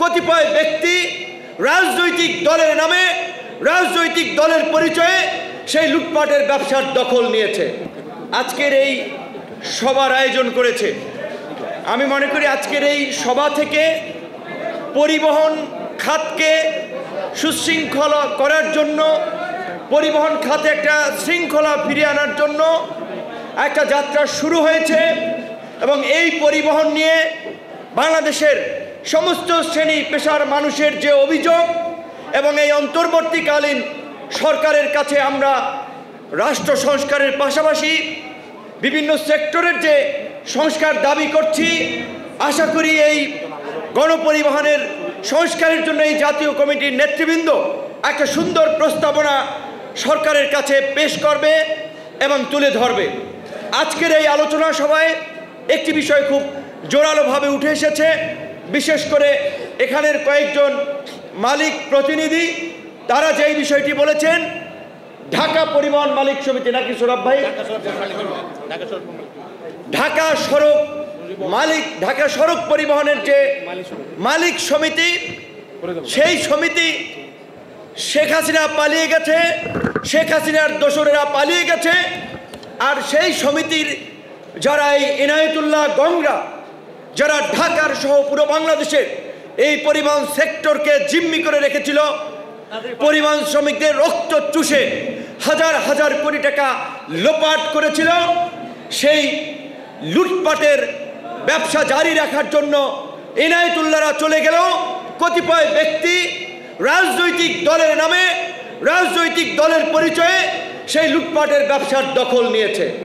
কতিপয় ব্যক্তি রাজনৈতিক দলের নামে, রাজনৈতিক দলের পরিচয়ে সেই লুটপাটের ব্যবসার দখল নিয়েছে। আজকের এই সভার আয়োজন করেছে। আমি মনে করি আজকের এই সভা থেকে পরিবহন খাতকে সুশৃঙ্খলা করার জন্য, পরিবহন খাতে একটা শৃঙ্খলা ফিরিয়ে আনার জন্য একটা যাত্রা শুরু হয়েছে এবং এই পরিবহন নিয়ে বাংলাদেশের সমস্ত শ্রেণী পেশার মানুষের যে অভিযোগ এবং এই অন্তর্বর্তীকালীন সরকারের কাছে আমরা রাষ্ট্র সংস্কারের পাশাপাশি বিভিন্ন সেক্টরের যে সংস্কার দাবি করছি, আশা করি এই গণপরিবহনের সংস্কারের জন্য এই জাতীয় কমিটির নেতৃবৃন্দ একটা সুন্দর প্রস্তাবনা সরকারের কাছে পেশ করবে এবং তুলে ধরবে। আজকের এই আলোচনা সভায় একটি বিষয় খুব জোরালোভাবে উঠে এসেছে, বিশেষ করে এখানের কয়েকজন মালিক প্রতিনিধি, তারা যেই বিষয়টি বলেছেন, ঢাকা পরিবহন মালিক সমিতি নাকি সৌরভ ভাই, ঢাকা সড়ক পরিবহনের যে মালিক সমিতি, সেই সমিতি শেখ হাসিনা পালিয়ে গেছে, শেখ হাসিনার দোসরেরা পালিয়ে গেছে। আর সেই সমিতির যারা এই ইনায়েতুল্লাহ গংরা, যারা ঢাকার সহ পুরো বাংলাদেশের এই পরিবহন সেক্টরকে জিম্মি করে রেখেছিল, পরিবহন শ্রমিকদের রক্ত চুষে হাজার হাজার কোটি টাকা লোপাট করেছিল, সেই লুটপাটের ব্যবসা জারি রাখার জন্য ইনায়েতুল্লাহরা চলে গেলেও কতিপয় ব্যক্তি রাজনৈতিক দলের নামে, রাজনৈতিক দলের পরিচয়ে সেই লুটপাটের ব্যবসার দখল নিয়েছে।